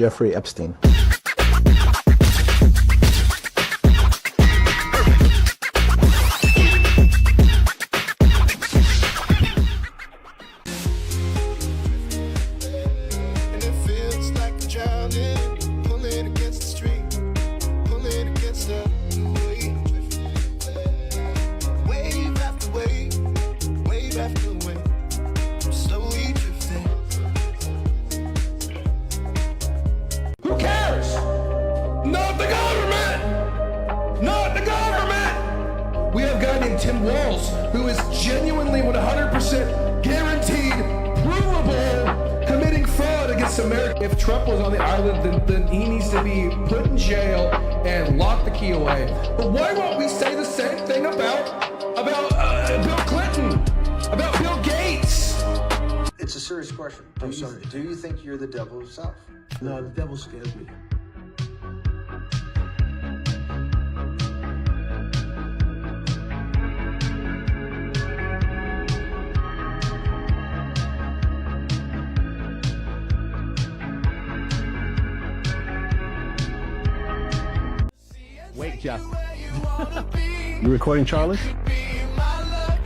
Jeffrey Epstein. Tim Walz, who is genuinely 100% guaranteed, provable, committing fraud against America. If Trump was on the island, then he needs to be put in jail and lock the key away. But why won't we say the same thing about Bill Clinton, about Bill Gates? It's a serious question. Do you think you're the devil himself? No, the devil scares me. Wait, Jeff. You recording, Charlie?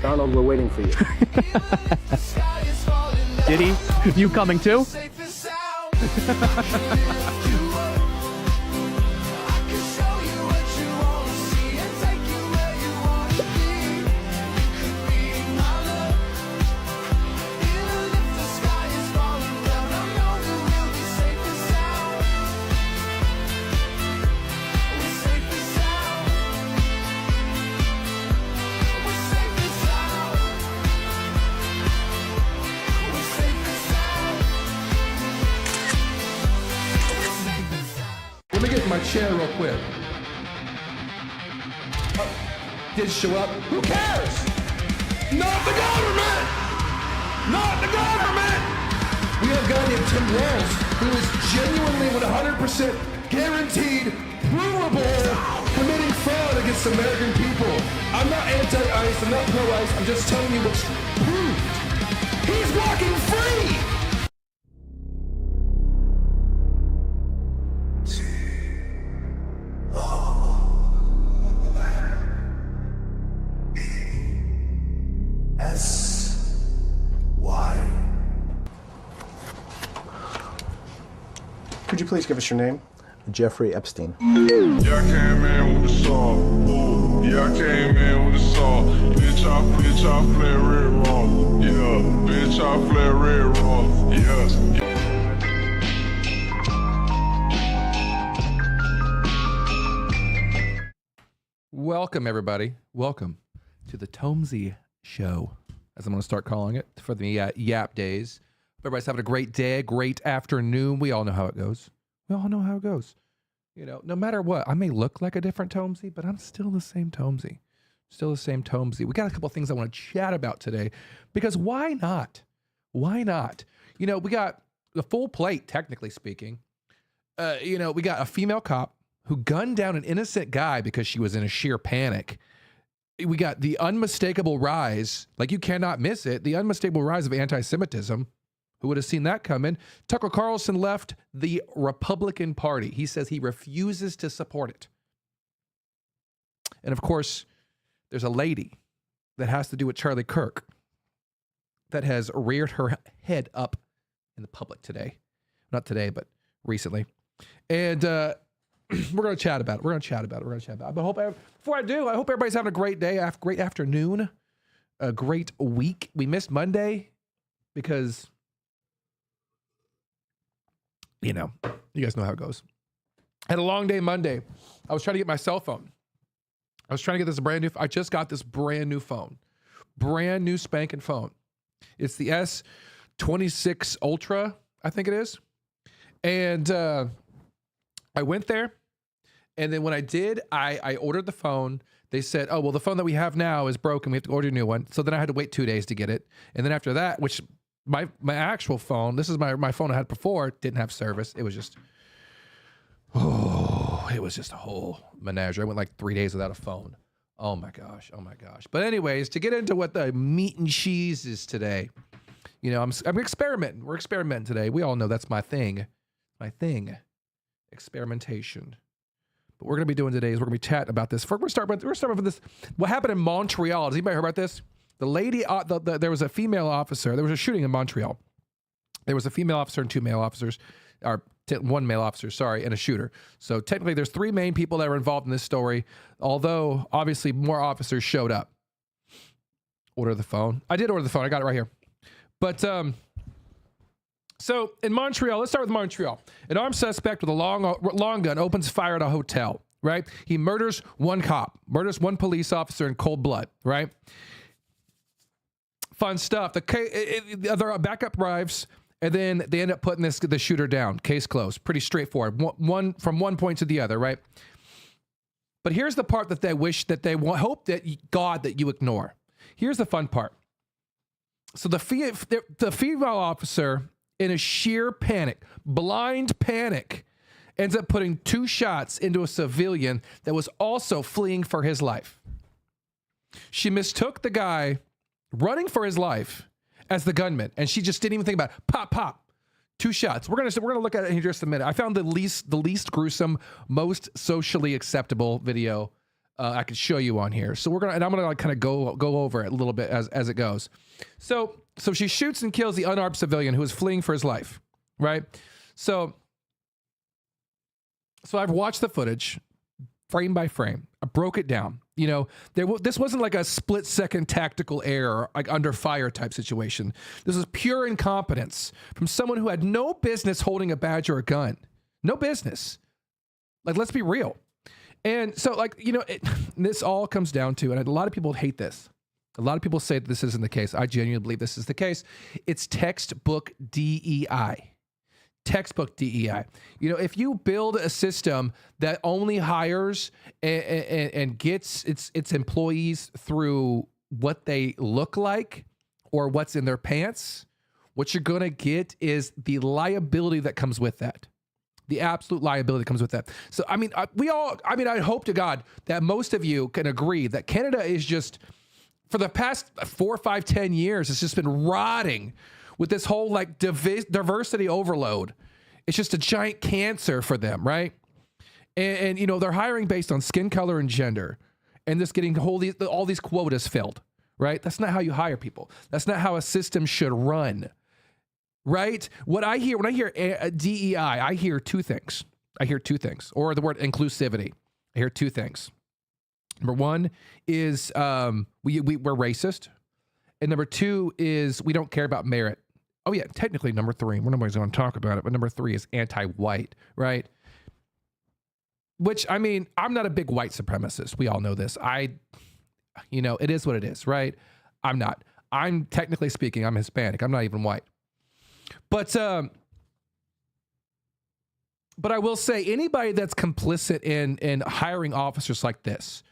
Donald, we're waiting for you. Diddy, you coming too? Let me get in my chair real quick. Did show up? Who cares? Not the government! Not the government! We have a guy named Tim Walz, who is genuinely 100% guaranteed, provable, committing fraud against American people. I'm not anti-ICE, I'm not pro-ICE, I'm just telling you what's proved. He's walking free! Could you please give us your name? Jeffrey Epstein. Yeah, I came in with the saw. Ooh, yeah, I came in with the saw. Bitch, I flare red raw. Yeah, bitch, I flare red raw. Yeah. Welcome, everybody. Welcome to the Tomesy Show, as I'm going to start calling it for the Yap Days. Everybody's having a great day, great afternoon. We all know how it goes. We all know how it goes. You know, no matter what, I may look like a different Tomesy, but I'm still the same Tomesy. Still the same Tomesy. We got a couple of things I want to chat about today, because why not? Why not? You know, we got the full plate, technically speaking. You know, we got a female cop who gunned down an innocent guy because she was in a sheer panic. We got the unmistakable rise, like you cannot miss it, the unmistakable rise of anti-Semitism. Who would have seen that coming? Tucker Carlson left the Republican Party. He says he refuses to support it. And of course, there's a lady that has to do with Charlie Kirk that has reared her head up in the public today. Not today, but recently. And we're going to chat about it. But before I do, I hope everybody's having a great day, great afternoon, a great week. We missed Monday because, you know, you guys know how it goes. I had a long day Monday. I was trying to get my cell phone. I was trying to get this I just got this brand new phone. Brand new spanking phone. It's the S26 Ultra, I think it is. And I went there. And then when I did, I ordered the phone. They said, oh, well, the phone that we have now is broken. We have to order a new one. So then I had to wait 2 days to get it. And then after that, which my actual phone, this is my phone I had before, didn't have service. It was just, it was just a whole menagerie. I went like 3 days without a phone. Oh my gosh. But anyways, to get into what the meat and cheese is today, you know, I'm experimenting. We're experimenting today. We all know that's my thing. experimentation. But we're going to be doing today is we're going to be chatting about this. We're going to start with this. What happened in Montreal? Has anybody heard about this? The lady, there was a female officer. There was a shooting in Montreal. There was a female officer and two male officers, or one male officer, sorry, and a shooter. So technically there's three main people that were involved in this story, although obviously more officers showed up. Order the phone. I did order the phone. I got it right here. But so in Montreal, let's start with Montreal. An armed suspect with a long gun opens fire at a hotel, right? He murders one cop, murders one police officer in cold blood, right? Fun stuff. The backup arrives, and then they end up putting the shooter down. Case closed. Pretty straightforward. One from one point to the other, right? But here's the part that they hope that God that you ignore. Here's the fun part. So the female officer, in a sheer panic, blind panic, ends up putting 2 shots into a civilian that was also fleeing for his life. She mistook the guy running for his life as the gunman, and she just didn't even think about it. Pop, pop. 2 shots. We're gonna look at it in just a minute. I found the least gruesome, most socially acceptable video I could show you on here. So I'm gonna like kind of go over it a little bit as it goes. So she shoots and kills the unarmed civilian who is fleeing for his life, right? So I've watched the footage frame by frame. I broke it down. You know, this wasn't like a split-second tactical error, like under fire type situation. This is pure incompetence from someone who had no business holding a badge or a gun. No business. Like, let's be real. And so, like, you know, this all comes down to, and a lot of people hate this. A lot of people say that this isn't the case. I genuinely believe this is the case. It's textbook DEI. Textbook DEI. You know, if you build a system that only hires and gets its employees through what they look like or what's in their pants, what you're going to get is the liability that comes with that. The absolute liability that comes with that. So, I mean, I hope to God that most of you can agree that Canada is just, for the past 4, 5, 10 years, it's just been rotting with this whole like diversity overload. It's just a giant cancer for them, right? And you know, they're hiring based on skin color and gender, and just getting all these quotas filled, right? That's not how you hire people. That's not how a system should run, right? When I hear DEI, I hear 2 things. Or the word inclusivity. I hear 2 things. Number 1 is we're racist, and number 2 is we don't care about merit. Oh yeah, technically number 3. Nobody's going to talk about it, but number 3 is anti-white, right? Which, I mean, I'm not a big white supremacist. We all know this. You know, it is what it is, right? I'm not. I'm technically speaking, I'm Hispanic. I'm not even white. But I will say, anybody that's complicit in hiring officers like this,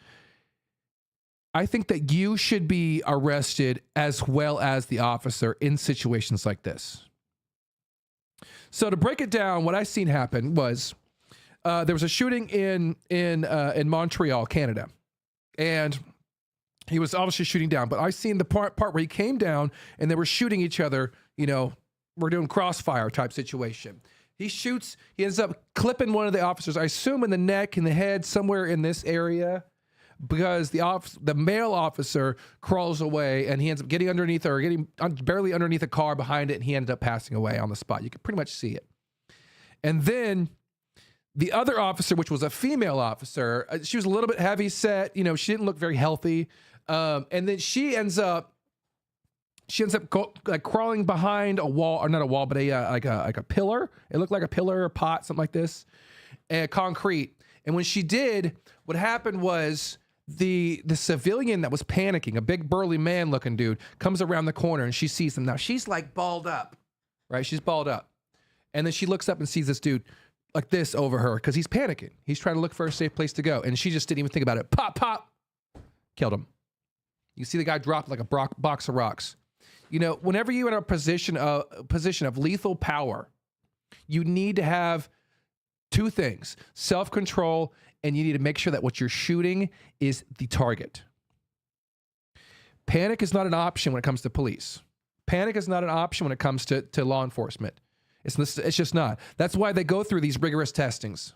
I think that you should be arrested as well as the officer in situations like this. So to break it down, what I seen happen was there was a shooting in Montreal, Canada, and he was obviously shooting down. But I seen the part where he came down and they were shooting each other. You know, we're doing crossfire type situation. He shoots. He ends up clipping one of the officers. I assume in the neck, in the head, somewhere in this area. Because the male officer crawls away and he ends up getting underneath or getting barely underneath a car behind it, and he ended up passing away on the spot. You can pretty much see it. And then the other officer, which was a female officer, she was a little bit heavy set. You know, she didn't look very healthy. And then she ends up crawling behind a wall, or not a wall, but like a pillar. It looked like a pillar or pot, something like this, and concrete. And when she did, what happened was, the civilian that was panicking, a big burly man looking dude, comes around the corner and she sees him. Now she's like balled up, right? She's balled up. And then she looks up and sees this dude like this over her because he's panicking. He's trying to look for a safe place to go. And she just didn't even think about it. Pop, pop. Killed him. You see the guy drop like a box of rocks. You know, whenever you're in a position of lethal power, you need to have 2 things: self-control, and you need to make sure that what you're shooting is the target. Panic is not an option when it comes to police. Panic is not an option when it comes to law enforcement. It's just not. That's why they go through these rigorous testings.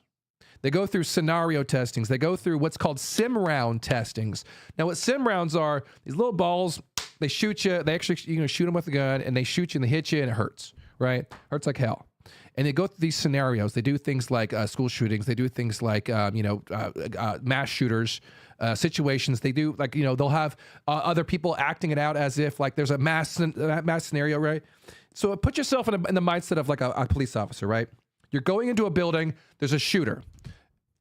They go through scenario testings. They go through what's called sim round testings. Now, what sim rounds are, these little balls, they shoot you. They actually, shoot them with a gun, and they shoot you and they hit you and it hurts, right? Hurts like hell. And they go through these scenarios. They do things like school shootings. They do things like, mass shooters, situations. They do like, they'll have other people acting it out as if like there's a mass scenario, right? So put yourself in the mindset of like a police officer, right? You're going into a building. There's a shooter.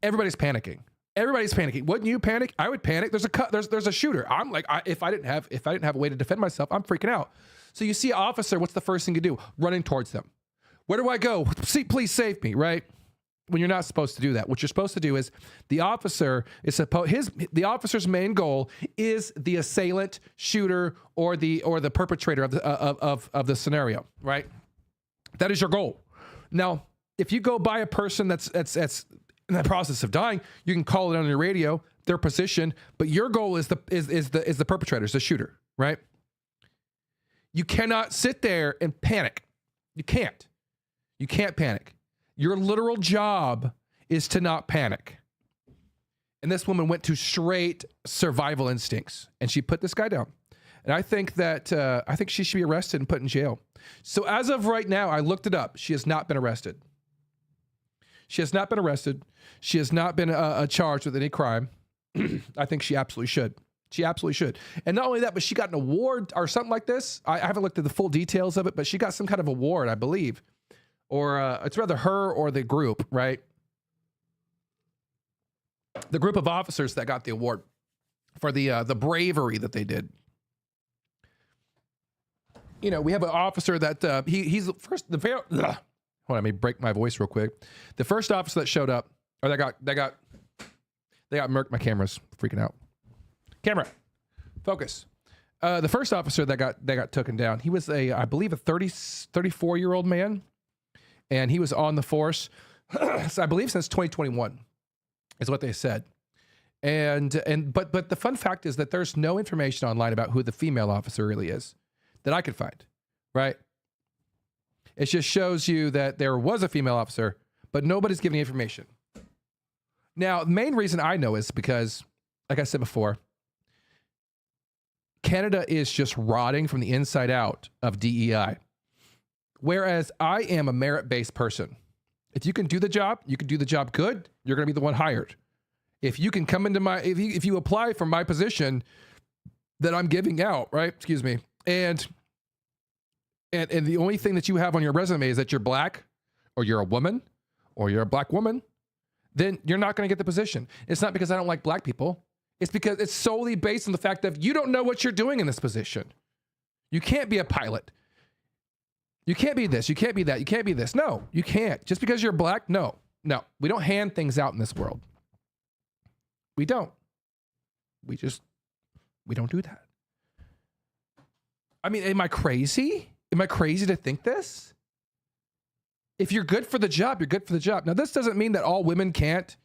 Everybody's panicking. Everybody's panicking. Wouldn't you panic? I would panic. There's a shooter. I'm like, if I didn't have a way to defend myself, I'm freaking out. So you see an officer. What's the first thing you do? Running towards them. Where do I go? Please save me, right? When you're not supposed to do that. What you're supposed to do is the officer's main goal is the assailant, shooter, or the perpetrator of the scenario, right? That is your goal. Now, if you go by a person that's in the process of dying, you can call it on your radio, their position, but your goal is the perpetrator, the shooter, right? You cannot sit there and panic. You can't. You can't panic. Your literal job is to not panic. And this woman went to straight survival instincts, and she put this guy down. And I think she should be arrested and put in jail. So as of right now, I looked it up. She has not been arrested. She has not been arrested. She has not been charged with any crime. I think she absolutely should. She absolutely should. And not only that, but she got an award or something like this. I haven't looked at the full details of it, but she got some kind of award, I believe. Or it's rather her or the group, right? The group of officers that got the award for the bravery that they did. We have an officer that he's the first. Hold on, let me break my voice real quick. The first officer that showed up, or they got murked. My camera's freaking out. Camera, focus. The first officer that got taken down, he was I believe a 34-year-old man. And he was on the force, so I believe since 2021, is what they said. But the fun fact is that there's no information online about who the female officer really is that I could find, right? It just shows you that there was a female officer, but nobody's giving information. Now, the main reason I know is because, like I said before, Canada is just rotting from the inside out of DEI. Whereas I am a merit-based person. If you can do the job, you can do the job good, you're going to be the one hired. If you can come into if you apply for my position that I'm giving out, right? Excuse me. And the only thing that you have on your resume is that you're black, or you're a woman, or you're a black woman, then you're not going to get the position. It's not because I don't like black people. It's because it's solely based on the fact that you don't know what you're doing in this position. You can't be a pilot. You can't be this. You can't be that. You can't be this. No, you can't. Just because you're black, no. We don't hand things out in this world. We don't. We don't do that. I mean, am I crazy? Am I crazy to think this? If you're good for the job, you're good for the job. Now, this doesn't mean that all women can't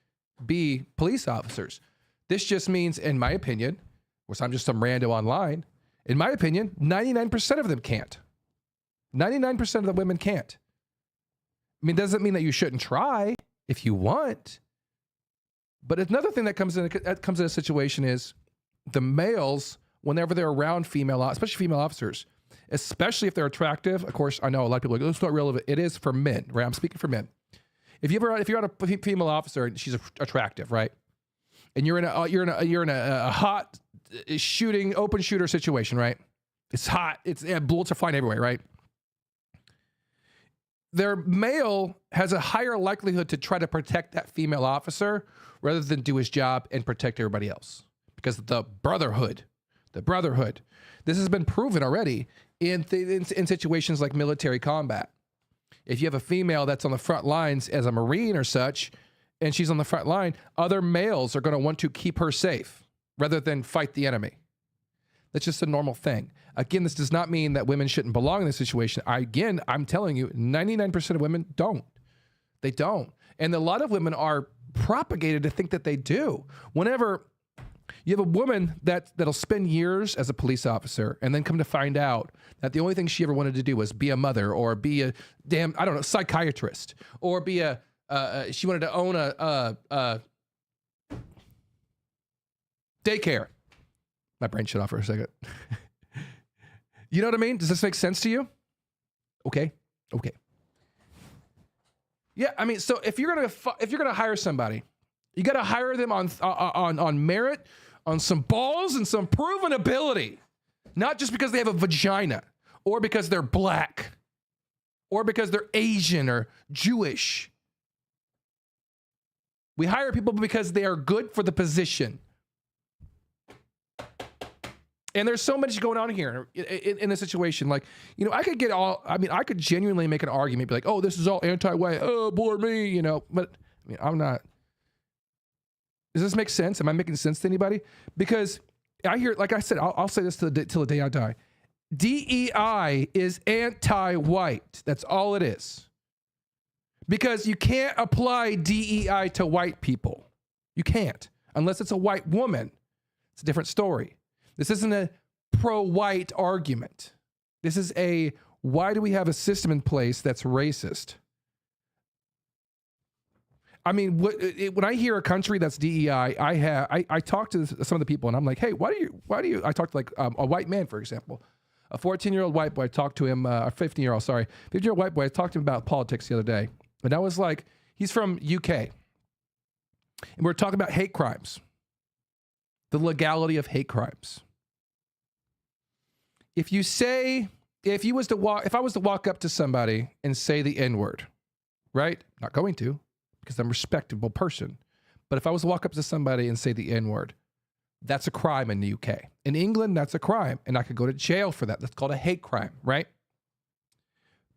be police officers. This just means, in my opinion, which I'm just some rando online, in my opinion, 99% of them can't. 99% of the women can't. I mean, doesn't mean that you shouldn't try if you want. But another thing that comes in a situation is the males, whenever they're around especially female officers, especially if they're attractive. Of course, I know a lot of people are like, it's not relevant. It is for men, right? I'm speaking for men. If you're on a female officer and she's attractive, right? And you're in a hot open shooter situation, right? It's hot. Bullets are flying everywhere, right? Their male has a higher likelihood to try to protect that female officer rather than do his job and protect everybody else. Because the brotherhood. This has been proven already in situations like military combat. If you have a female that's on the front lines as a Marine or such, and she's on the front line, other males are going to want to keep her safe rather than fight the enemy. That's just a normal thing. Again, this does not mean that women shouldn't belong in this situation. I'm telling you, 99% of women don't. They don't. And a lot of women are propagated to think that they do. Whenever You have a woman that'll spend years as a police officer and then come to find out that the only thing she ever wanted to do was be a mother or be a damn, I don't know, psychiatrist or be she wanted to own a daycare. My brain shut off for a second. You know what I mean? Does this make sense to you? Okay. Yeah, I mean, so if you're gonna hire somebody, you got to hire them on merit, on some balls and some proven ability, not just because they have a vagina or because they're black or because they're Asian or Jewish. We hire people because they are good for the position. And there's so much going on here in a situation. Like, you know, I could genuinely make an argument, be like, oh, this is all anti-white. Oh, bore me, you know. But I mean, I'm not. Does this make sense? Am I making sense to anybody? Because I hear, like I said, I'll say this till the day I die. DEI is anti-white. That's all it is. Because you can't apply DEI to white people. You can't. Unless it's a white woman. It's a different story. This isn't a pro-white argument. This is why do we have a system in place that's racist? I mean, when I hear a country that's DEI, I talk to some of the people and I'm like, hey, why do you, I talk to like a white man, for example, a 14-year-old white boy, I talked to him, a 15-year-old, sorry, 15-year-old white boy, I talked to him about politics the other day. And I was like, he's from UK. And we're talking about hate crimes, the legality of hate crimes. If I was to walk up to somebody and say the N-word, right? Not going to, because I'm a respectable person. But if I was to walk up to somebody and say the N-word, that's a crime in the UK. In England, that's a crime. And I could go to jail for that. That's called a hate crime, right?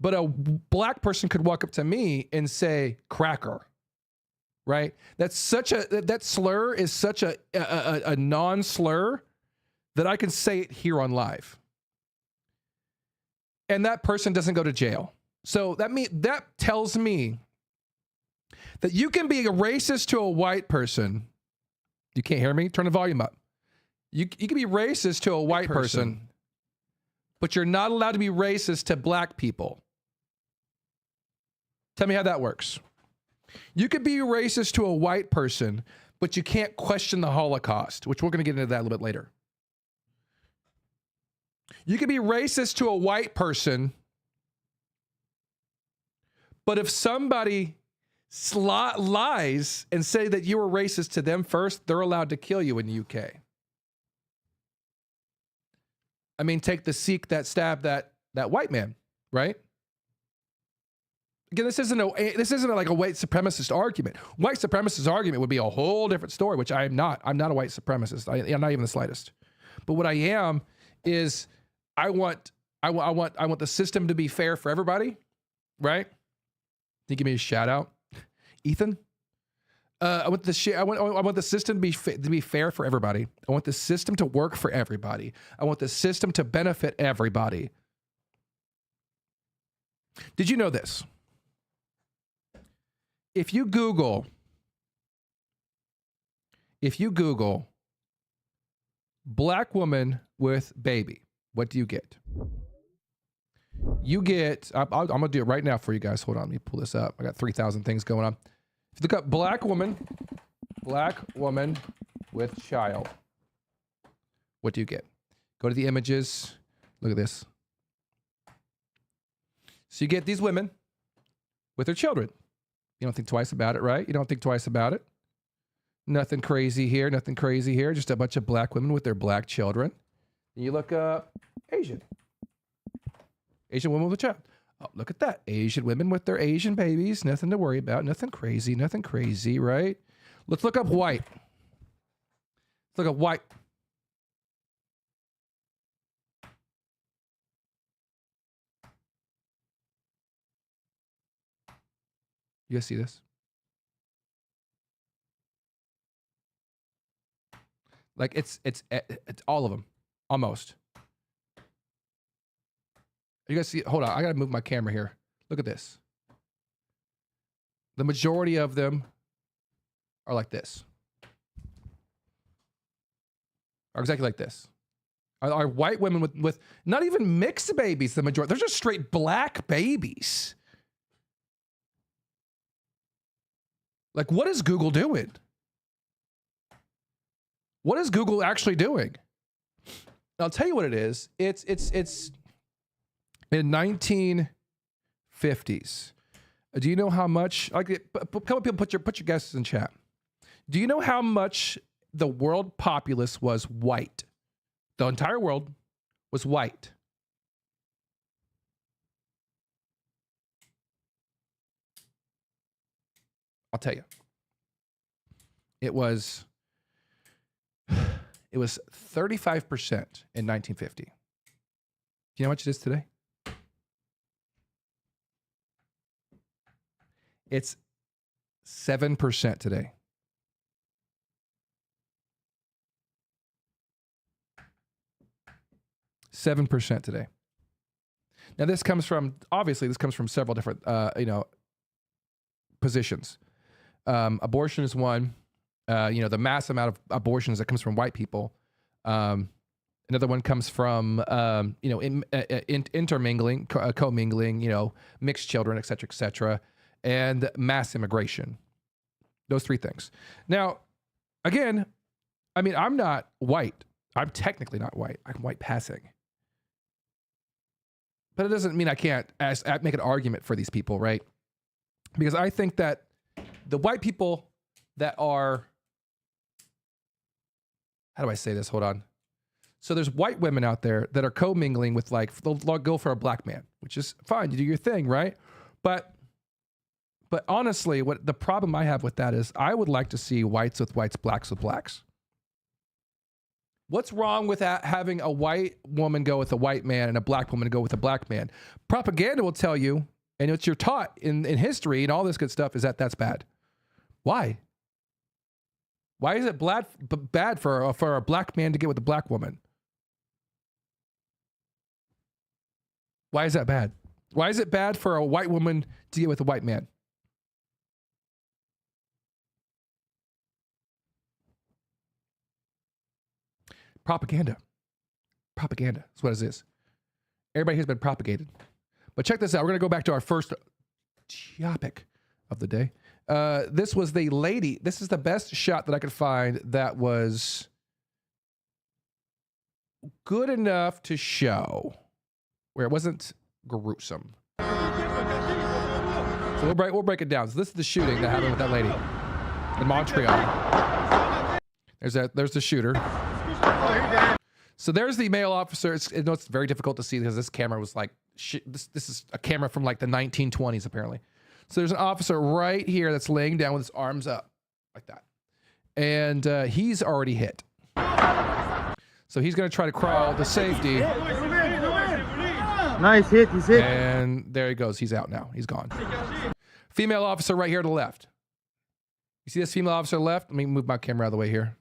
But a black person could walk up to me and say cracker, right? That slur is such a non-slur that I can say it here on live. And that person doesn't go to jail. So that tells me that you can be a racist to a white person. You can't hear me? Turn the volume up. You can be racist to a white person, but you're not allowed to be racist to black people. Tell me how that works. You could be racist to a white person, but you can't question the Holocaust, which we're going to get into that a little bit later. You can be racist to a white person, but if somebody lies and say that you were racist to them first, they're allowed to kill you in the UK. I mean, take the Sikh that stabbed that white man, right? Again, this isn't like a white supremacist argument. White supremacist argument would be a whole different story, which I am not. I'm not a white supremacist. I'm not even the slightest. But what I am is I want the system to be fair for everybody, right? Can you give me a shout out, Ethan? I want the system to be fair for everybody. I want the system to work for everybody. I want the system to benefit everybody. Did you know this? If you Google black woman with baby, what do you get? You get, I'm going to do it right now for you guys. Hold on, let me pull this up. I got 3,000 things going on. If you look up black woman with child, what do you get? Go to the images. Look at this. So you get these women with their children. You don't think twice about it, right? You don't think twice about it. Nothing crazy here. Nothing crazy here. Just a bunch of black women with their black children. And you look up Asian women with a child. Oh, look at that. Asian women with their Asian babies. Nothing to worry about. Nothing crazy, right? Let's look up white. Let's look up white. You guys see this? Like it's all of them, almost. You guys see? Hold on, I gotta move my camera here. Look at this. The majority of them are like this. are exactly like this. Are white women with not even mixed babies, the majority. They're just straight black babies. Like, what is Google doing? What is Google actually doing? I'll tell you what it is. It's in 1950s. Do you know how much? Like, a couple people put your guesses in chat. Do you know how much the world populace was white? The entire world was white. I'll tell you. It was 35% in 1950. Do you know how much it is today? It's 7% today. %7 today. Now this comes from, obviously this comes from several different, positions. Abortion is one. The mass amount of abortions that comes from white people. Another one comes from, intermingling, commingling, mixed children, et cetera, and mass immigration. Those three things. Now, again, I mean, I'm not white. I'm technically not white. I'm white passing. But it doesn't mean I can't make an argument for these people, right? Because I think that the white people that are, how do I say this? Hold on. So there's white women out there that are commingling with, like, they'll go for a black man, which is fine. You do your thing, right? But honestly, what the problem I have with that is I would like to see whites with whites, blacks with blacks. What's wrong with having a white woman go with a white man and a black woman go with a black man? Propaganda will tell you, and what you're taught in history and all this good stuff, is that that's bad. Why? Why is it bad for a black man to get with a black woman? Why is that bad? Why is it bad for a white woman to get with a white man? Propaganda. Propaganda is what it is. Everybody has been propagated. But check this out. We're going to go back to our first topic of the day. This was the lady. This is the best shot that I could find that was good enough to show where it wasn't gruesome. So we'll break it down. So this is the shooting that happened with that lady in Montreal. There's the shooter. So there's the male officer. It's very difficult to see because this camera was like, this is a camera from like the 1920s apparently. So there's an officer right here that's laying down with his arms up like that. And he's already hit. So he's going to try to crawl to safety. Nice hit, he's hit. And there he goes. He's out now. He's gone. Female officer right here to the left. You see this female officer left? Let me move my camera out of the way here.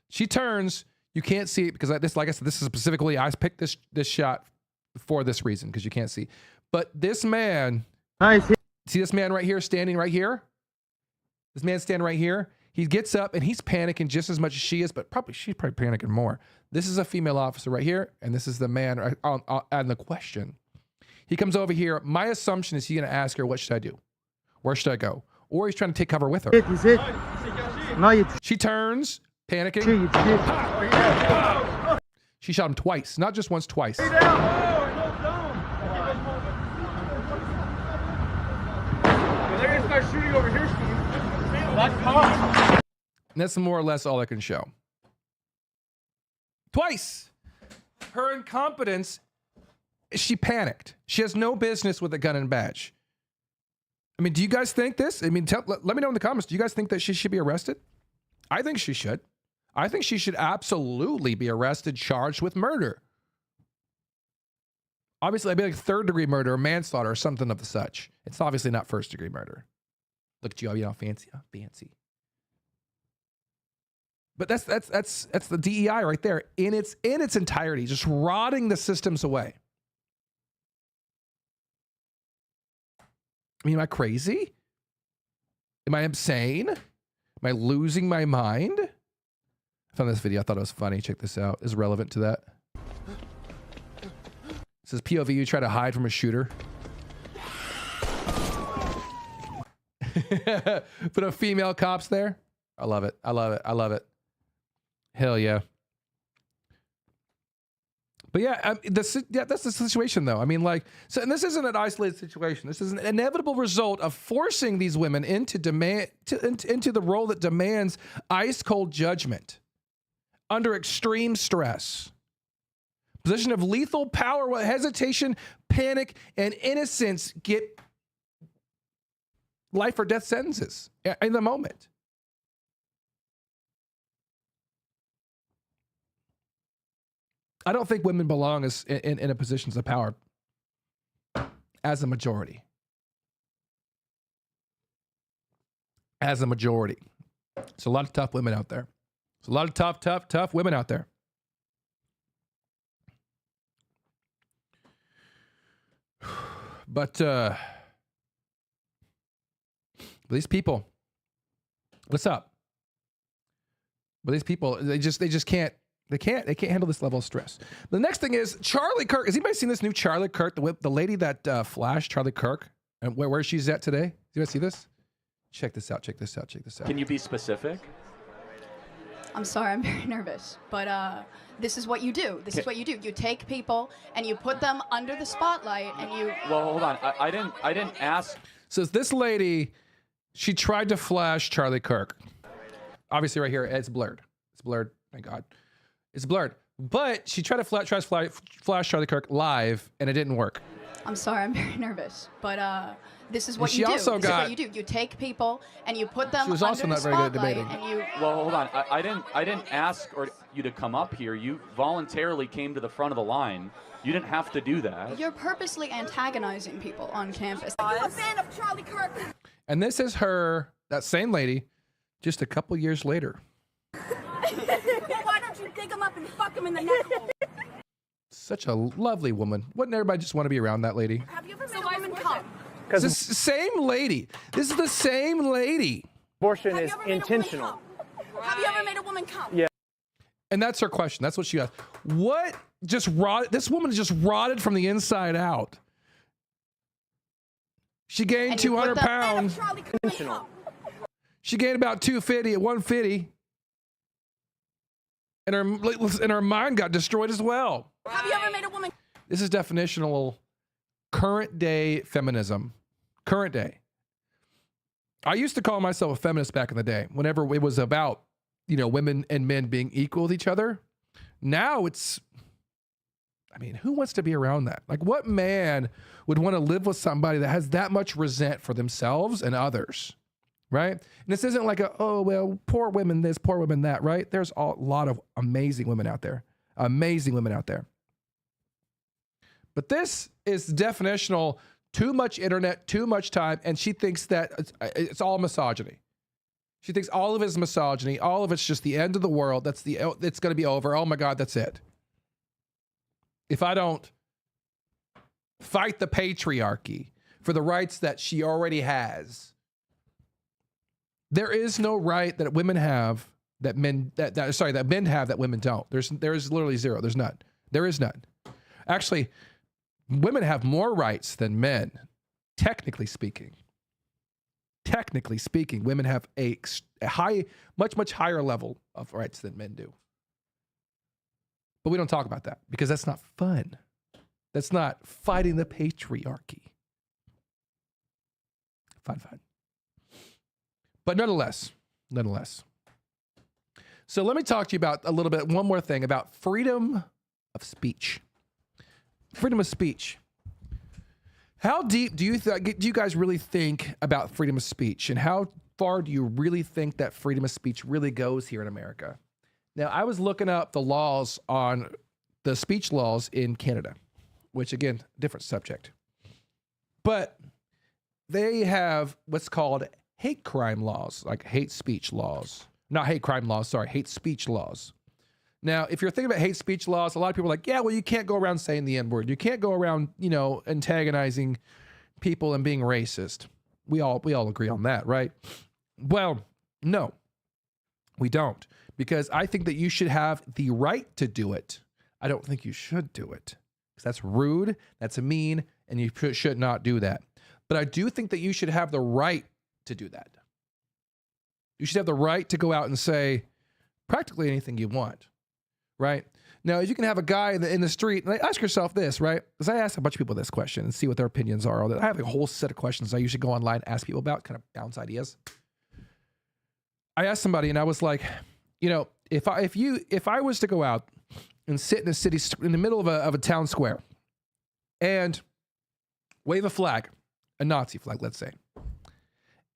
She turns. You can't see it because this, like I said, this is specifically, I picked this shot for this reason because you can't see. But this man, nice hit. See this man right here, standing right here? This man standing right here. He gets up and he's panicking just as much as she is, but she's probably panicking more. This is a female officer right here, and this is the man on the question. He comes over here. My assumption is he's going to ask her, what should I do? Where should I go? Or he's trying to take cover with her. He's hit. She turns, panicking. She shot him twice, not just once, twice. Shooting over here, Steve. And that's more or less all I can show. Twice. Her incompetence, she panicked. She has no business with a gun and badge. I mean, do you guys think this? I mean, let me know in the comments. Do you guys think that she should be arrested? I think she should. I think she should absolutely be arrested, charged with murder. Obviously, I'd be like third-degree murder or manslaughter or something of the such. It's obviously not first-degree murder. Look at you, fancy, fancy. But that's the DEI right there in its entirety, just rotting the systems away. I mean, am I crazy? Am I insane? Am I losing my mind? I found this video. I thought it was funny. Check this out. It's relevant to that. It says POV, you try to hide from a shooter. Put a female cops there. I love it. I love it. I love it. Hell yeah. But yeah, that's the situation though. I mean, like, so, and this isn't an isolated situation. This is an inevitable result of forcing these women into into the role that demands ice cold judgment under extreme stress. Position of lethal power, where hesitation, panic, and innocence get life or death sentences in the moment. I don't think women belong as in a positions of power as a majority. As a majority. There's a lot of tough women out there. There's a lot of tough women out there. But these people, what's up? But these people, they just can't. They can't handle this level of stress. The next thing is Charlie Kirk. Has anybody seen this new Charlie Kirk? The lady that flashed Charlie Kirk and where she's at today? Did you guys see this? Check this out. Check this out. Check this out. Can you be specific? I'm sorry, I'm very nervous, but this is what you do. This is what you do. You take people and you put them under the spotlight, and you. Well, hold on. I didn't ask. So this lady, she tried to flash Charlie Kirk. Obviously, right here, it's blurred. It's blurred. Thank God. It's blurred. But she tried to flash Charlie Kirk live, and it didn't work. I'm sorry, I'm very nervous, but this is what she you do. also This is got- what you do. You take people and you put them She was under also the not very good at spotlight, debating. and you. Well, hold on. I didn't ask you to come up here. You voluntarily came to the front of the line. You didn't have to do that. You're purposely antagonizing people on campus. Are you a fan of Charlie Kirk? And this is her, that same lady, just a couple years later. Why don't you dig him up and fuck him in the neck hole? Such a lovely woman. Wouldn't everybody just want to be around that lady? Have you ever made a woman come? This is the same lady. This is the same lady. Abortion Have is you ever made a woman intentional. come? Have you ever made a woman come? Yeah. And that's her question. That's what she asked. What just rotted? This woman just rotted from the inside out. She gained And you 200 put them- pounds. Charlie Kirk Intentional. She gained about 250 at 150. And her mind got destroyed as well. Have you ever made a woman? This is definitional current day feminism. Current day. I used to call myself a feminist back in the day, whenever it was about, women and men being equal with each other. Now it's, who wants to be around that? Like, what man would want to live with somebody that has that much resent for themselves and others? Right? And this isn't like poor women this, poor women that, right? There's a lot of amazing women out there. Amazing women out there. But this is definitional, too much internet, too much time, and she thinks that it's all misogyny. She thinks all of it is misogyny. All of it's just the end of the world. It's going to be over. Oh my God, that's it. If I don't fight the patriarchy for the rights that she already has, there is no right that women have that men that men have that women don't. There is literally zero. There's none. There is none. Actually, women have more rights than men, technically speaking. Technically speaking, women have a much higher level of rights than men do. But we don't talk about that because that's not fun. That's not fighting the patriarchy. Fun. But nonetheless. So let me talk to you about one more thing about freedom of speech. Freedom of speech. How deep do you guys really think about freedom of speech, and how far do you really think that freedom of speech really goes here in America? Now, I was looking up the laws on the speech laws in Canada, which again, different subject. But they have what's called hate crime laws, like hate speech laws. Not hate crime laws, sorry, hate speech laws. Now, if you're thinking about hate speech laws, a lot of people are like, yeah, well, you can't go around saying the N-word. You can't go around, antagonizing people and being racist. We all agree on that, right? Well, no. We don't, because I think that you should have the right to do it. I don't think you should do it because that's rude, that's mean, and you should not do that. But I do think that you should have the right to do that. You should have the right to go out and say practically anything you want, right? Now, you can have a guy in the street, and ask yourself this, right? Because I ask a bunch of people this question and see what their opinions are. I have a whole set of questions I usually go online and ask people about, kind of bounce ideas. I asked somebody, and I was like, you know, if I was to go out and sit in a city in the middle of a town square and wave a flag, a Nazi flag, let's say,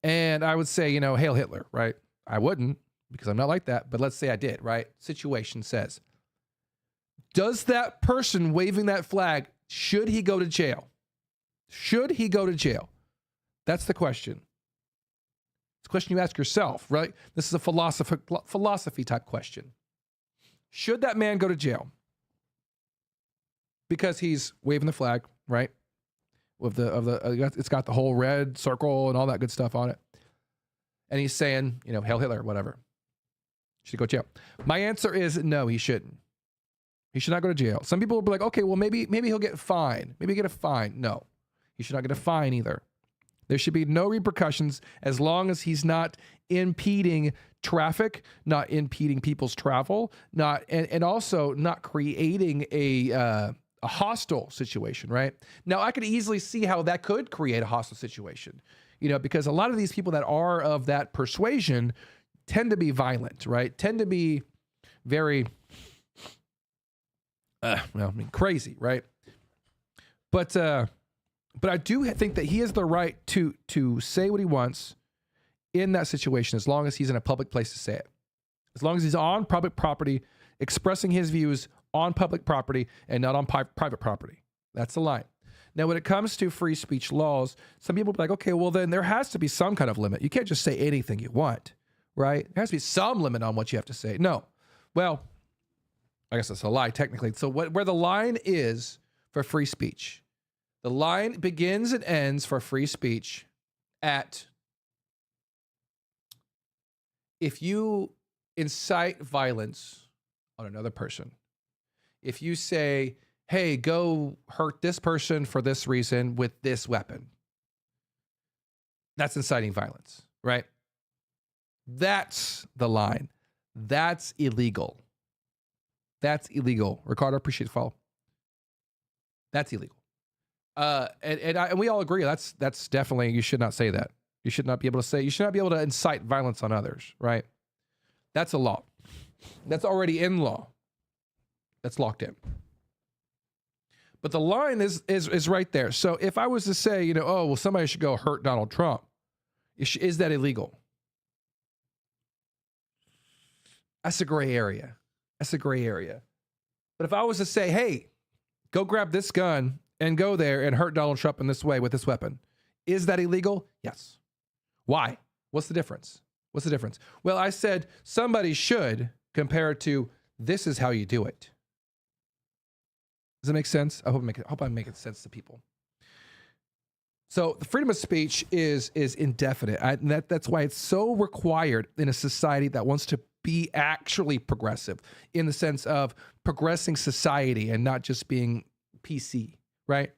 and I would say, you know, Hail Hitler, right? I wouldn't, because I'm not like that, but let's say I did, right? Situation says, does that person waving that flag, should he go to jail? Should he go to jail? That's the question. It's a question you ask yourself, right? This is a philosophy type question. Should that man go to jail? Because he's waving the flag, right? It's got the whole red circle and all that good stuff on it. And he's saying, you know, Hail Hitler, whatever. Should he go to jail? My answer is no, he shouldn't. He should not go to jail. Some people will be like, okay, well, maybe he'll get fined. Maybe he'll get a fine. No, he should not get a fine either. There should be no repercussions as long as he's not impeding traffic, not impeding people's travel, and also not creating a hostile situation, right? Now, I could easily see how that could create a hostile situation, you know, because a lot of these people that are of that persuasion tend to be violent, right? Tend to be very, crazy, right? But I do think that he has the right to say what he wants in that situation, as long as he's in a public place to say it. As long as he's on public property, expressing his views on public property and not on private property. That's the line. Now, when it comes to free speech laws, some people will be like, okay, well, then there has to be some kind of limit. You can't just say anything you want, right? There has to be some limit on what you have to say. No. Well, I guess that's a lie, technically. So where the line is for free speech, the line begins and ends for free speech at if you incite violence on another person. If you say, hey, go hurt this person for this reason with this weapon, that's inciting violence, right? That's the line. That's illegal. That's illegal. Ricardo, appreciate the follow. That's illegal. And we all agree that's definitely, you should not say that. You should not be able to incite violence on others, right? That's a law. That's already in law. That's locked in. But the line is right there. So if I was to say, you know, oh, well, somebody should go hurt Donald Trump, is that illegal? That's a gray area. That's a gray area. But if I was to say, hey, go grab this gun and go there and hurt Donald Trump in this way with this weapon, is that illegal? Yes. Why? What's the difference? What's the difference? Well, I said somebody should compare to this is how you do it. Does that make sense? I hope I'm making sense to people. So the freedom of speech is indefinite. And that's why it's so required in a society that wants to be actually progressive, in the sense of progressing society and not just being PC, right?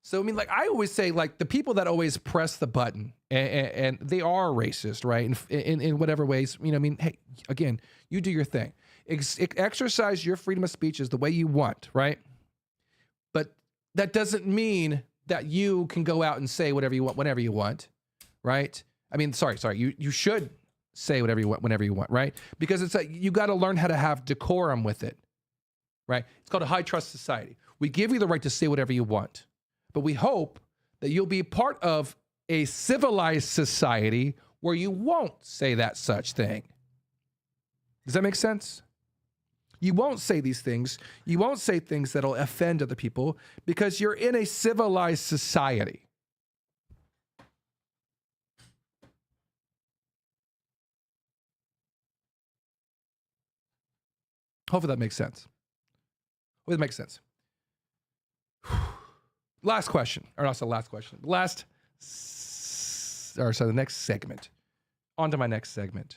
So, I mean, like I always say, like the people that always press the button and they are racist, right? In whatever ways, you know, I mean, hey, again, you do your thing. Exercise your freedom of speech is the way you want, right? But that doesn't mean that you can go out and say whatever you want, whenever you want, right? I mean, sorry. You should say whatever you want, whenever you want, right? Because it's like, you got to learn how to have decorum with it, right? It's called a high trust society. We give you the right to say whatever you want, but we hope that you'll be part of a civilized society where you won't say that such thing. Does that make sense? You won't say these things. You won't say things that'll offend other people because you're in a civilized society. Hopefully that makes sense. Hopefully that makes sense. Last question, or not the last question. The next segment. On to my next segment.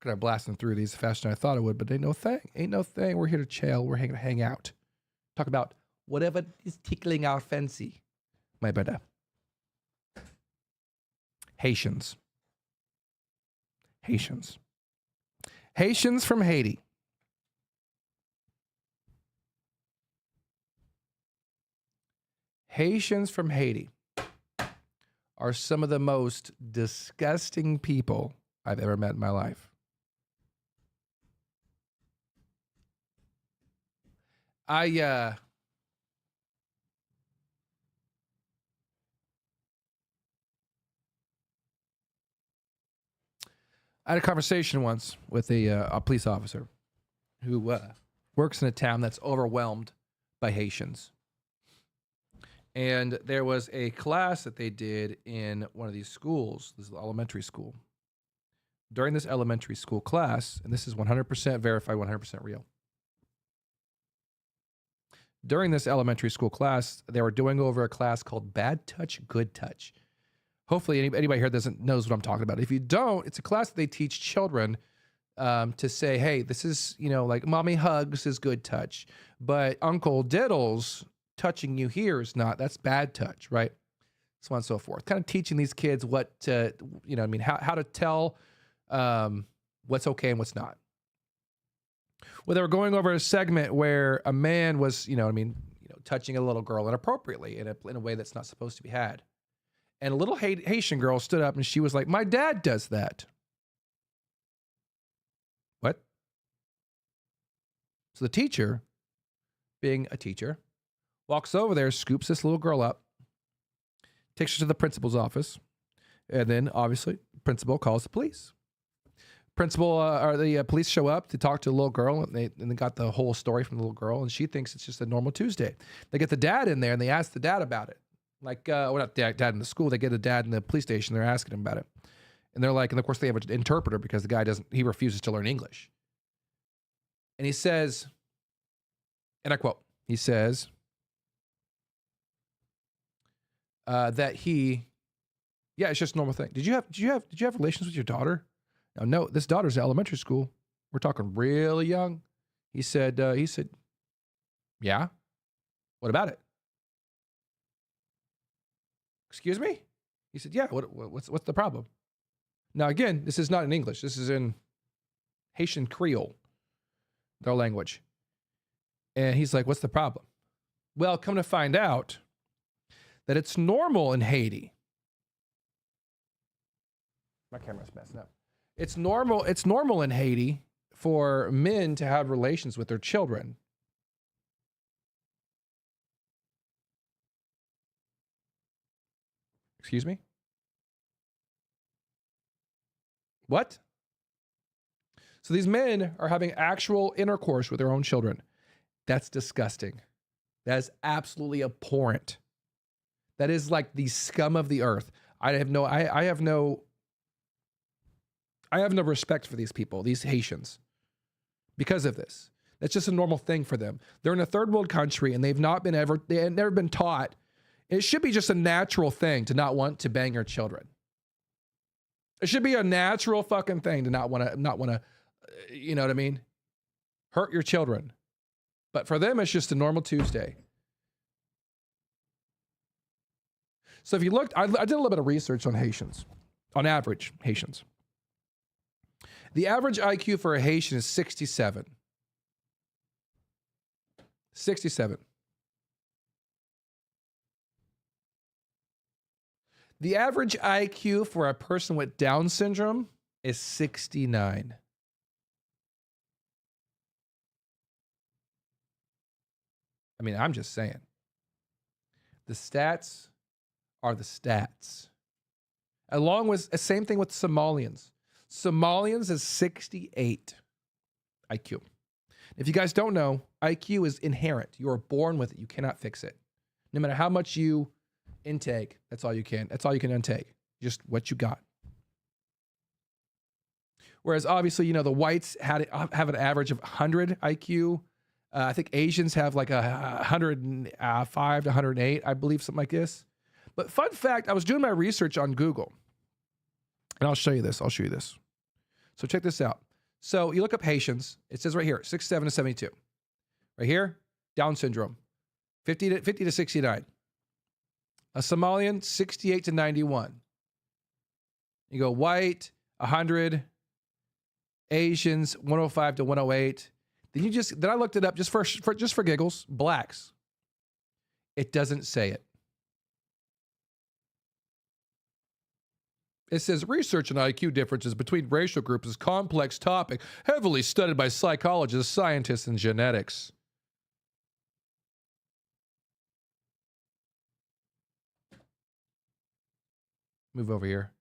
Could have blasting through these faster than I thought it would, but ain't no thing. Ain't no thing. We're here to chill. We're here to hang out. Talk about whatever is tickling our fancy. My brother. Haitians. Haitians. Haitians from Haiti. Haitians from Haiti are some of the most disgusting people I've ever met in my life. I had a conversation once with a police officer who works in a town that's overwhelmed by Haitians. And there was a class that they did in one of these schools, this elementary school. During this elementary school class, and this is 100% verified, 100% real. During this elementary school class, they were doing over a class called Bad Touch, Good Touch. Hopefully anybody here knows what I'm talking about. If you don't, it's a class that they teach children to say, hey, this is, like mommy hugs is good touch, but Uncle Diddles touching you here is not. That's bad touch, right? So on and so forth. Kind of teaching these kids what to, how to tell what's okay and what's not. Well, they were going over a segment where a man was, touching a little girl inappropriately in a way that's not supposed to be had. And a little Haitian girl stood up and she was like, my dad does that. What? So the teacher, being a teacher, walks over there, scoops this little girl up, takes her to the principal's office, and then obviously principal calls the police. The police show up to talk to the little girl, and they got the whole story from the little girl, and she thinks it's just a normal Tuesday. They get the dad in there, and they ask the dad about it. Like, not dad in the school. They get the dad in the police station. They're asking him about it, and they're like, and of course they have an interpreter because the guy he refuses to learn English. And he says, and I quote, he says that it's just a normal thing. Did you have relations with your daughter? No, this daughter's in elementary school. We're talking really young. He said, yeah. What about it? Excuse me? He said, yeah. What's the problem? Now, again, this is not in English. This is in Haitian Creole, their language. And he's like, what's the problem? Well, come to find out that it's normal in Haiti. My camera's messing up. It's normal in Haiti for men to have relations with their children. Excuse me? What? So these men are having actual intercourse with their own children. That's disgusting. That is absolutely abhorrent. That is like the scum of the earth. I have no respect for these people, these Haitians, because of this. That's just a normal thing for them. They're in a third world country and they have never been taught. It should be just a natural thing to not want to bang your children. It should be a natural fucking thing to not want to, you know what I mean? Hurt your children. But for them, it's just a normal Tuesday. So if you looked, I did a little bit of research on Haitians, on average Haitians. The average IQ for a Haitian is 67. 67. The average IQ for a person with Down syndrome is 69. I mean, I'm just saying. The stats are the stats. Along with, same thing with Somalians. Somalians is 68 IQ. If you guys don't know, IQ is inherent. You are born with it. You cannot fix it. No matter how much you intake, that's all you can. That's all you can intake. Just what you got. Whereas obviously, the whites have an average of 100 IQ. I think Asians have like 105 to 108, I believe, something like this. But fun fact, I was doing my research on Google. And I'll show you this. So check this out. So you look up Haitians. It says right here, 67 to 72. Right here, Down syndrome, 50 to 69. A Somalian, 68 to 91. You go white, 100. Asians, 105 to 108. Then I looked it up just for giggles. Blacks. It doesn't say it. It says research on IQ differences between racial groups is a complex topic heavily studied by psychologists, scientists, and genetics. Move over here.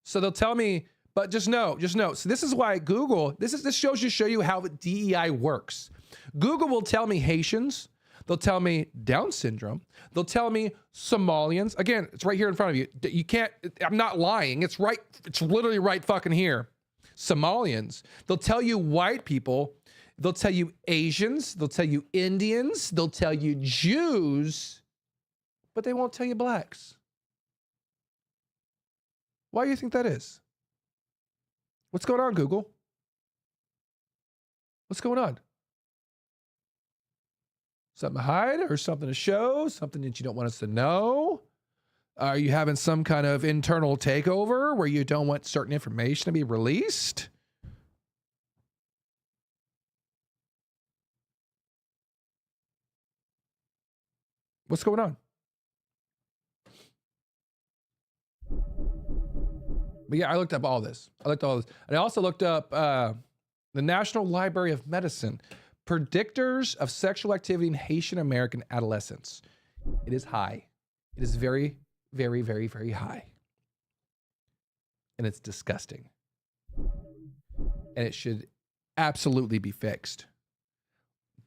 So they'll tell me, but just know. So this is why Google, this show you how DEI works. Google will tell me Haitians. They'll tell me Down syndrome. They'll tell me Somalians. Again, it's right here in front of you. You can't, I'm not lying. It's right. It's literally right fucking here. Somalians. They'll tell you white people. They'll tell you Asians. They'll tell you Indians. They'll tell you Jews. But they won't tell you blacks. Why do you think that is? What's going on, Google? What's going on? Something to hide or something to show? Something that you don't want us to know? Are you having some kind of internal takeover where you don't want certain information to be released? What's going on? But yeah, I looked up all this. And I also looked up the National Library of Medicine, predictors of sexual activity in Haitian American adolescents. It is high. It is very, very, very, very high. And it's disgusting. And it should absolutely be fixed.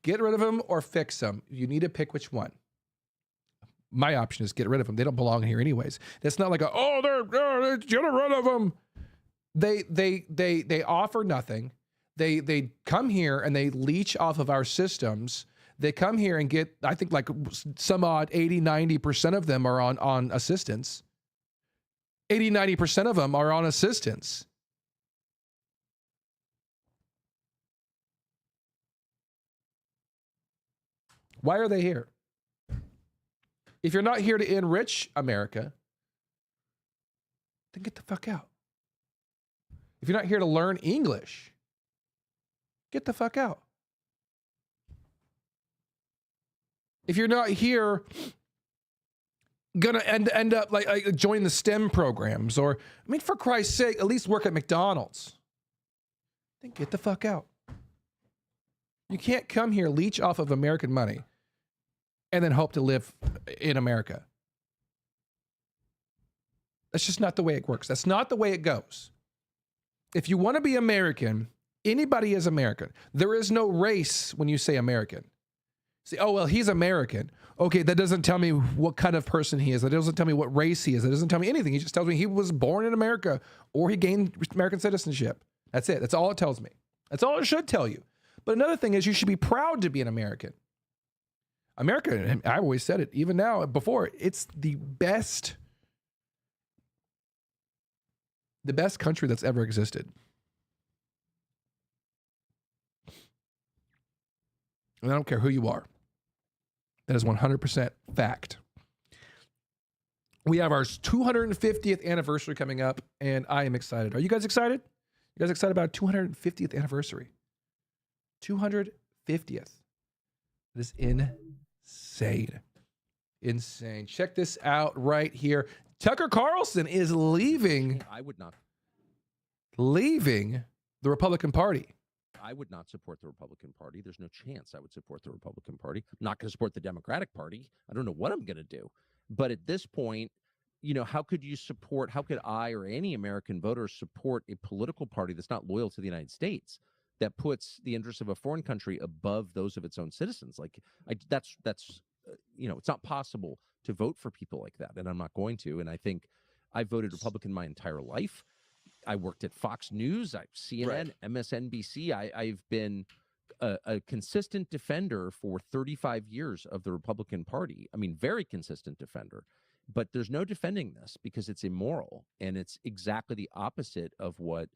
Get rid of them or fix them. You need to pick which one. My option is get rid of them. They don't belong here anyways. It's not like they're get rid of them. They offer nothing. They come here and they leech off of our systems. They come here and get, I think like some odd 80, 90% of them are on assistance. 80, 90% of them are on assistance. Why are they here? If you're not here to enrich America, then get the fuck out. If you're not here to learn English, get the fuck out. If you're not here gonna end up like join the STEM programs, or I mean, for Christ's sake, at least work at McDonald's, then get the fuck out. You can't come here, leech off of American money, and then hope to live in America. That's just not the way it works. That's not the way it goes. If you want to be American, anybody is American. There is no race when you say American. Say, oh, well, he's American. Okay, that doesn't tell me what kind of person he is. That doesn't tell me what race he is. That doesn't tell me anything. He just tells me he was born in America or he gained American citizenship. That's it. That's all it tells me. That's all it should tell you. But another thing is you should be proud to be an American. America, and I've always said it, even now, before, it's the best country that's ever existed. And I don't care who you are. That is 100% fact. We have our 250th anniversary coming up, and I am excited. Are you guys excited? You guys excited about our 250th anniversary? 250th. It is insane. Insane. Check this out right here. Tucker Carlson is leaving. I would not. Leaving the Republican Party. I would not support the Republican Party. There's no chance I would support the Republican Party. I'm not going to support the Democratic Party. I don't know what I'm going to do. But at this point, you know, how could I or any American voter support a political party that's not loyal to the United States, that puts the interests of a foreign country above those of its own citizens? Like, that's you know, it's not possible to vote for people like that, and I'm not going to. And I think I voted Republican my entire life. I worked at Fox News, CNN, right. MSNBC. I've been a consistent defender for 35 years of the Republican Party. I mean, very consistent defender. But there's no defending this because it's immoral, and it's exactly the opposite of what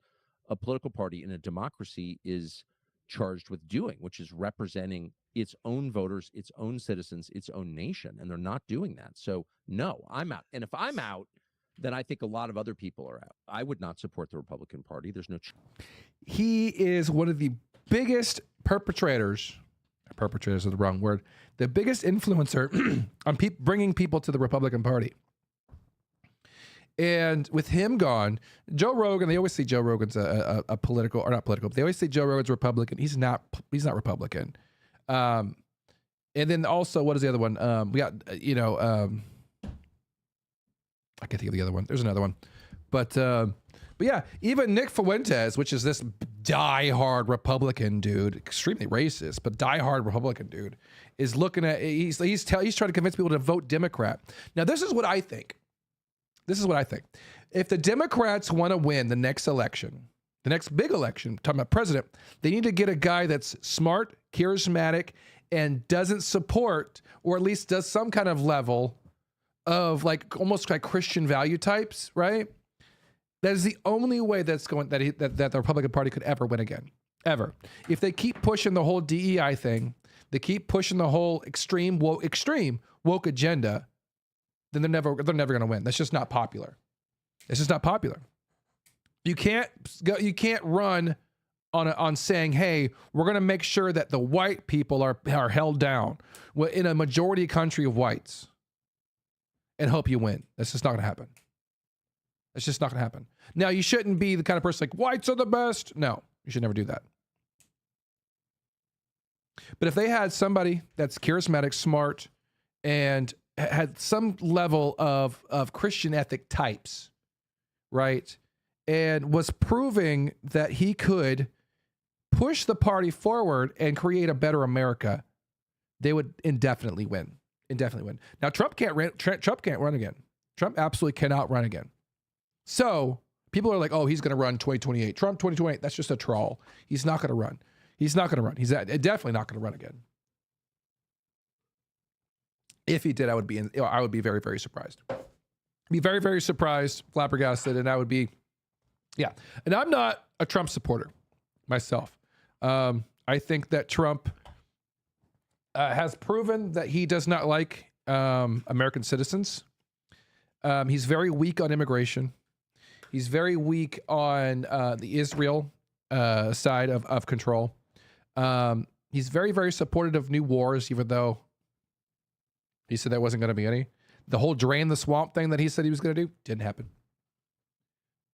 a political party in a democracy is charged with doing, which is representing its own voters, its own citizens, its own nation. And they're not doing that. So, no, I'm out. And if I'm out, then I think a lot of other people are out. I would not support the Republican Party. There's no. He is one of the biggest perpetrators is the wrong word, the biggest influencer on bringing people to the Republican Party. And with him gone, Joe Rogan, they always say Joe Rogan's a political, or not political, but they always say Joe Rogan's Republican. He's not Republican. And then also, what is the other one? We got, I can't think of the other one. There's another one. But yeah, even Nick Fuentes, which is this diehard Republican dude, extremely racist, but diehard Republican dude, is looking at, he's trying to convince people to vote Democrat. Now, this is what I think. If the Democrats want to win the next election, the next big election, talking about president, they need to get a guy that's smart, charismatic, and doesn't support, or at least does some kind of level of like almost like Christian value types, right? That is the only way that the Republican Party could ever win again, ever. If they keep pushing the whole DEI thing, they keep pushing the whole extreme woke agenda, then they're never going to win. That's just not popular. It's just not popular. You can't run on saying, hey, we're going to make sure that the white people are held down in a majority country of whites and hope you win. That's just not going to happen. It's just not going to happen. Now, you shouldn't be the kind of person like, whites are the best. No, you should never do that. But if they had somebody that's charismatic, smart, and had some level of Christian ethic types, right, and was proving that he could push the party forward and create a better America, they would indefinitely win. Now, Trump can't run again. Trump absolutely cannot run again. So people are like, oh, he's going to run 2028. Trump 2028, that's just a troll. He's not going to run. He's definitely not going to run again. If he did, I would be very, very surprised. Be very, very surprised, flabbergasted, and I would be, yeah. And I'm not a Trump supporter myself. I think that Trump has proven that he does not like American citizens. He's very weak on immigration. He's very weak on the Israel side of control. He's very, very supportive of new wars, even though he said there wasn't going to be any. The whole drain the swamp thing that he said he was going to do didn't happen.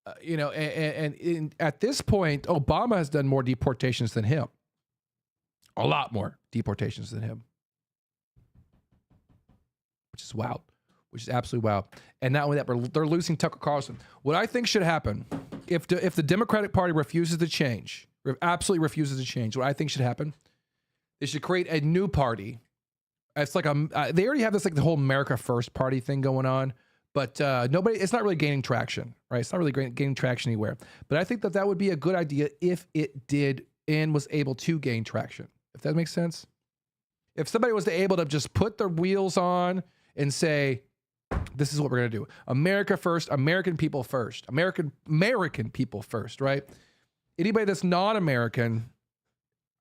At this point, Obama has done more deportations than him. A lot more deportations than him. Which is wild. Which is absolutely wild. And not only that, they're losing Tucker Carlson. What I think should happen, if the Democratic Party refuses to change, absolutely refuses to change, what I think should happen, they should create a new party. It's like they already have this like the whole America First party thing going on, but it's not really gaining traction, right? It's not really gaining traction anywhere. But I think that would be a good idea if it did and was able to gain traction. If that makes sense. If somebody was able to just put their wheels on and say, this is what we're going to do. America first, American people first, American people first, right? Anybody that's not American,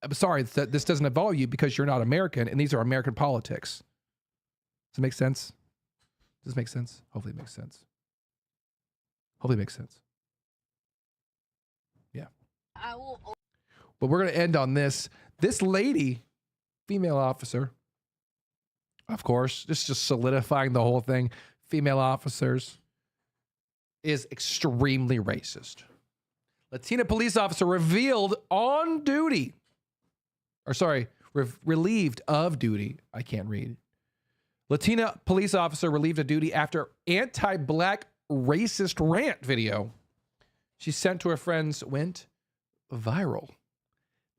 I'm sorry that this doesn't involve you because you're not American and these are American politics. Does it make sense? Does it make sense? Hopefully it makes sense. Hopefully it makes sense. Yeah. But we're going to end on this. This lady, female officer, of course, this is just solidifying the whole thing. Female officers is extremely racist. Latina police officer revealed on duty, or sorry, relieved of duty. I can't read. Latina police officer relieved of duty after anti-black racist rant video she sent to her friends went viral.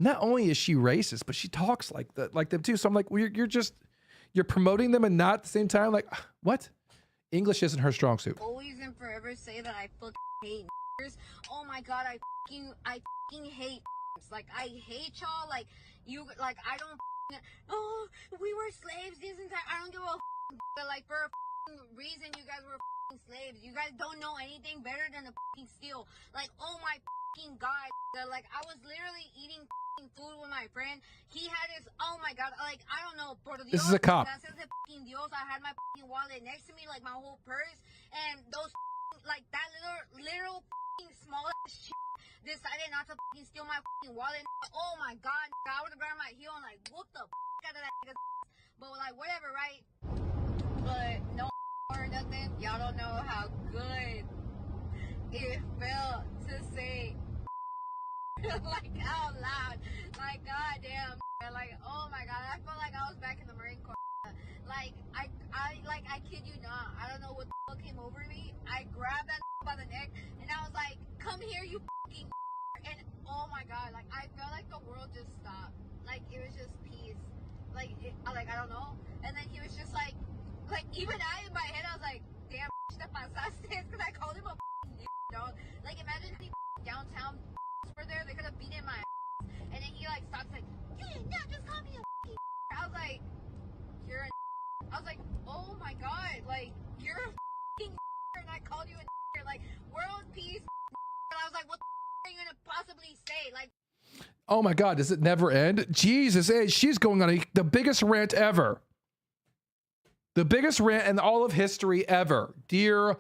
Not only is she racist, but she talks like them too. So I'm like, well, you're promoting them and not at the same time. Like, what? English isn't her strong suit. Always and forever say that I fucking hate niggers. Oh my god, I fucking hate niggers. Like, I hate y'all. Like, you, like, I don't oh, we were slaves this entire, I don't give a but like, for a reason you guys were slaves. You guys don't know anything better than to steal. Like, oh my God. Like, I was literally eating food with my friend. He had his, oh my God, like, I don't know, por Dios, This is a cop. gracias de Dios, I had my wallet next to me, like my whole purse, and those, like, that little small shit decided not to steal my wallet. Oh my God, I would have grabbed my heel and like whooped the out of that nigga's ass. But like, whatever, right? But no or nothing. Y'all don't know how good it felt to say like out loud, like goddamn, like oh my God, I felt like I was back in the Marine Corps. Like I kid you not, I don't know what the fuck came over me. I grabbed that by the neck and I was like, come here, you fucking. And oh my God, like I felt like the world just stopped. Like it was just peace. Like I don't know. And then he was just like even I in my head I was like, damn, te pasaste, because I called him a dog. Like imagine if downtown were there, they could have beaten my ass. And then he like stops like, you did not just call me a I was like, you're a I was like, oh my God, like you're a and I called you a like world peace. And I was like, what the are you gonna possibly say? Like, Oh my God, does it never end? Jesus, she's going on the biggest rant ever. The biggest rant in all of history ever. Dear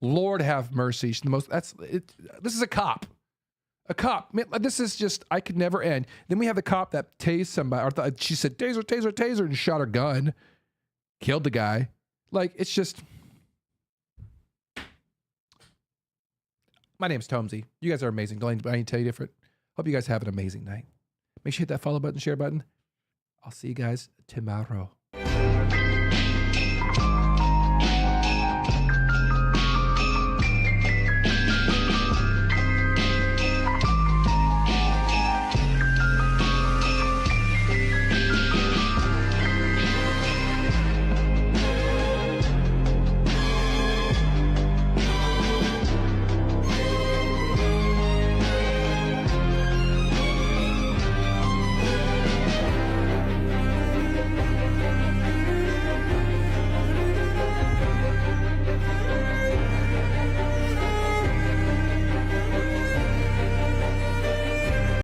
Lord have mercy. She's the most, this is a cop. A cop. Man, this is just, I could never end. Then we have the cop that tased somebody. Or she said, taser, taser, taser, and shot her gun. Killed the guy. Like, it's just. My name's Tomsy. You guys are amazing. Don't I need to tell you different? Hope you guys have an amazing night. Make sure you hit that follow button, share button. I'll see you guys tomorrow.